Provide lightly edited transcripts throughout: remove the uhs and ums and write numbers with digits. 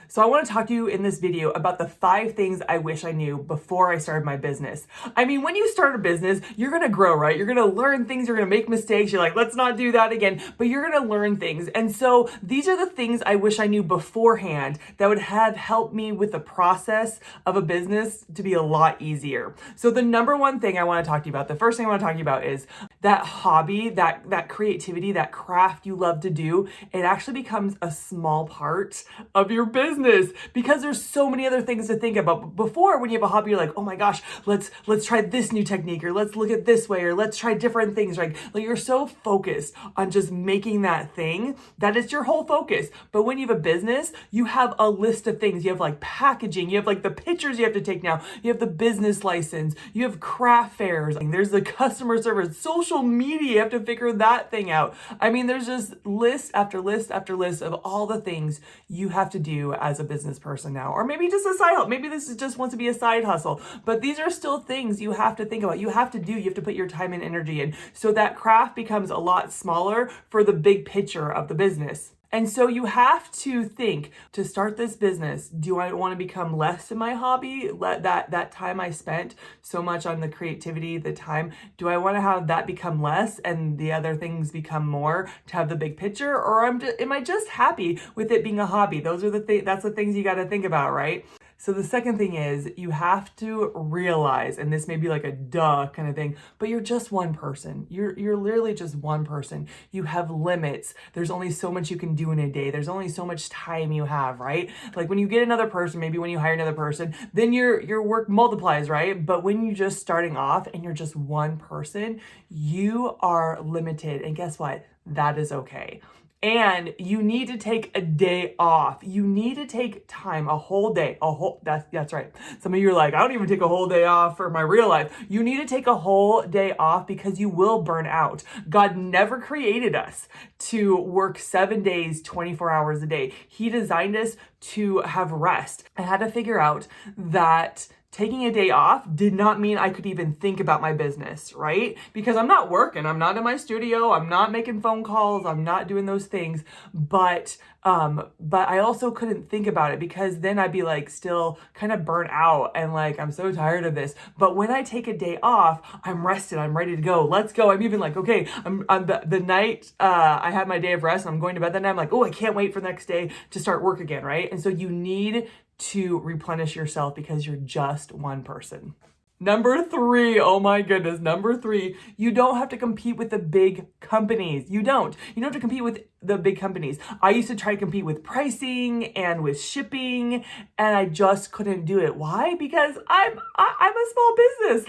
So I want to talk to you in this video about the 5 things I wish I knew before I started my business. I mean, when you start a business, you're going to grow, right? You're going to learn things, you're going to make mistakes. You're like, let's not do that again, but you're going to learn things. And so these are the things I wish I knew beforehand that would have helped me with the process of a business to be a lot easier. So the number one thing I want to talk to you about, the first thing I want to talk to you about is that hobby, that creativity, that craft you love to do. It actually becomes a small part of your business because there's so many other things to think about. Before, when you have a hobby, you're like, oh my gosh, let's try this new technique, or let's look at this way, or let's try different things, right? Like you're so focused on just making that thing that it's your whole focus. But when you have a business, you have a list of things. You have like packaging, you have like the pictures you have to take now, you have the business license, you have craft fairs, there's the customer service, social media, you have to figure that thing out. I mean, there's just list after list after list of all the things you have to do as a business person now, or maybe just a side hustle. Maybe this is just wants to be a side hustle, but these are still things you have to think about. You have to do, you have to put your time and energy in. So that craft becomes a lot smaller for the big picture of the business. And so you have to think, to start this business, do I want to become less in my hobby? Let that time I spent so much on the creativity, the time, do I want to have that become less and the other things become more to have the big picture? Or am I just happy with it being a hobby? That's the things you got to think about, right? So the second thing is you have to realize, and this may be like a duh kind of thing, but you're just one person. You're literally just one person. You have limits. There's only so much you can do in a day. There's only so much time you have, right? Like when you get another person, maybe when you hire another person, then your work multiplies, right? But when you're just starting off and you're just one person, you are limited. And guess what? That is okay. And you need to take a day off. You need to take time, a whole day, that's right. Some of you are like, I don't even take a whole day off for my real life. You need to take a whole day off because you will burn out. God never created us to work 7 days, 24 hours a day. He designed us to have rest. I had to figure out that taking a day off did not mean I could even think about my business, right? Because I'm not working, I'm not in my studio, I'm not making phone calls, I'm not doing those things, but I also couldn't think about it because then I'd be like still kind of burnt out and like, I'm so tired of this. But when I take a day off, I'm rested, I'm ready to go. Let's go. I'm even like, okay, I'm the night I had my day of rest and I'm going to bed that night, I'm like, oh, I can't wait for the next day to start work again, right? And so you need to replenish yourself because you're just one person. Number 3, oh my goodness, number 3, you don't have to compete with the big companies. You don't have to compete with the big companies. I used to try to compete with pricing and with shipping, and I just couldn't do it. Why? Because I'm a small business.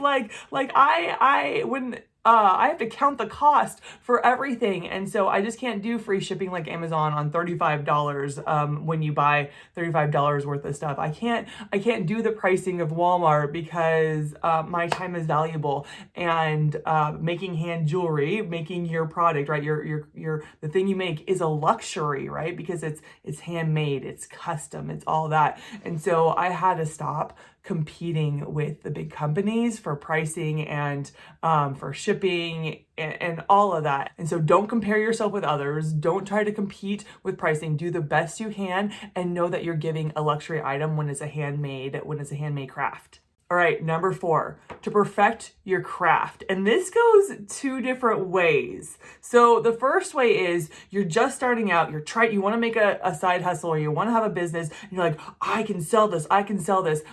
I have to count the cost for everything. And so I just can't do free shipping like Amazon on $35 when you buy $35 worth of stuff. I can't do the pricing of Walmart because my time is valuable. And making hand jewelry, making your product, right? The thing you make is a luxury, right? Because it's handmade, it's custom, it's all that. And so I had to stop competing with the big companies for pricing and for shipping and all of that. And so don't compare yourself with others. Don't try to compete with pricing. Do the best you can and know that you're giving a luxury item when it's a handmade craft. All right, number 4, to perfect your craft. And this goes 2 different ways. So the first way is you're just starting out, you want to make a side hustle or you want to have a business, and you're like, I can sell this,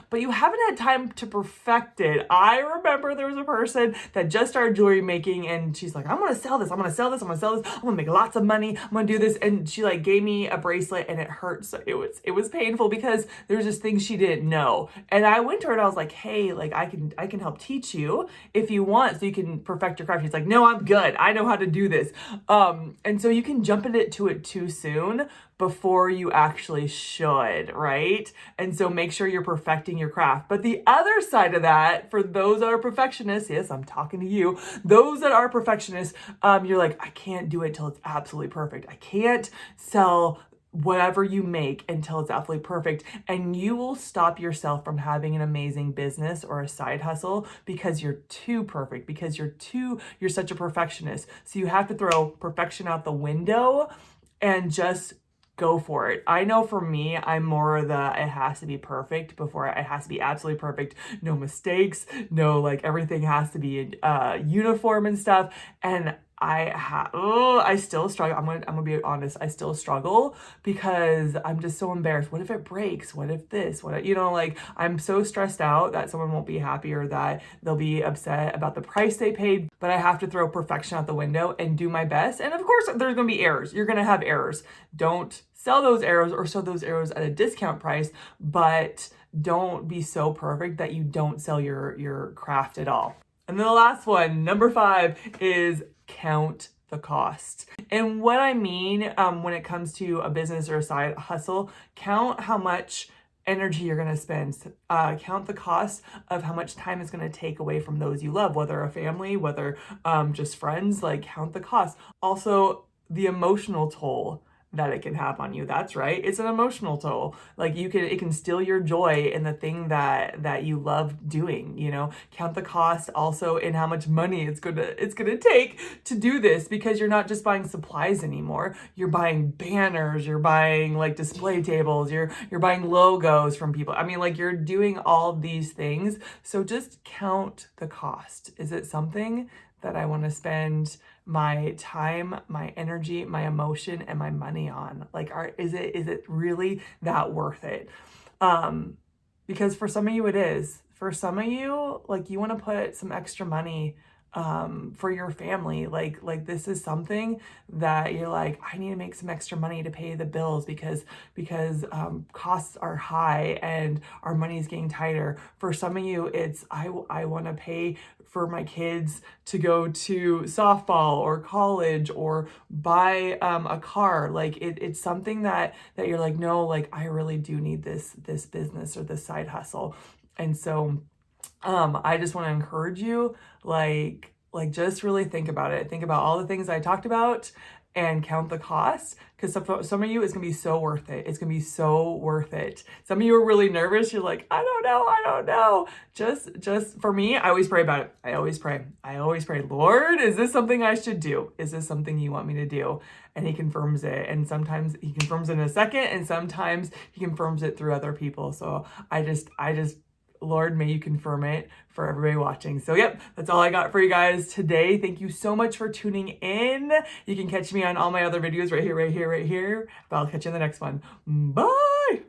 but you haven't had time to perfect it. I remember there was a person that just started jewelry making and she's like, I'm going to sell this, I'm going to make lots of money, I'm going to do this. And she like gave me a bracelet and it hurt. So it was painful because there was just things she didn't know. And I went to her and I was like, hey, like I can help teach you if you want so you can perfect your craft. She's like, no, I'm good. I know how to do this. And so you can jump into it too soon before you actually should, right? And so make sure you're perfecting your craft. But the other side of that, for those that are perfectionists, yes, I'm talking to you, those that are perfectionists, you're like, I can't do it till it's absolutely perfect. I can't sell whatever you make until it's absolutely perfect. And you will stop yourself from having an amazing business or a side hustle because you're too perfect, because you're such a perfectionist. So you have to throw perfection out the window and just go for it. I know for me, I'm more it has to be perfect before it has to be absolutely perfect. No mistakes, no, like everything has to be uniform and stuff. And I still struggle. I'm gonna be honest. I still struggle because I'm just so embarrassed. What if it breaks? What if this? Like I'm so stressed out that someone won't be happy or that they'll be upset about the price they paid. But I have to throw perfection out the window and do my best. And of course, there's gonna be errors. You're gonna have errors. Don't sell those errors or sell those errors at a discount price, but don't be so perfect that you don't sell your craft at all. And then the last one, number 5, is count the cost. And what I mean when it comes to a business or a side hustle, count how much energy you're going to spend. Count the cost of how much time it's going to take away from those you love, whether a family, whether just friends, like count the cost. Also, the emotional toll that it can have on you. That's right. It's an emotional toll. Like it can steal your joy in the thing that you love doing, Count the cost also in how much money it's going to take to do this, because you're not just buying supplies anymore. You're buying banners, you're buying like display tables, you're buying logos from people. I mean, like you're doing all these things. So just count the cost. Is it something that I want to spend my time, my energy, my emotion, and my money on? Like, is it really that worth it? Because for some of you it is. For some of you, like you want to put some extra money for your family. Like this is something that you're like, I need to make some extra money to pay the bills because costs are high and our money is getting tighter. For some of you, it's I want to pay for my kids to go to softball or college or buy a car. Like it's something that you're like, no, like I really do need this business or this side hustle. And so I just want to encourage you, like just really think about it. Think about all the things I talked about and count the cost, because some of you, it's gonna be so worth it. It's gonna be so worth it. Some of you are really nervous. You're like, I don't know. Just for me, I always pray about it. I always pray, Lord, is this something I should do? Is this something you want me to do? And he confirms it. And sometimes he confirms it in a second, and sometimes he confirms it through other people. So I just Lord, may you confirm it for everybody watching. So yep, that's all I got for you guys today. Thank you so much for tuning in. You can catch me on all my other videos right here. But I'll catch you in the next one. Bye.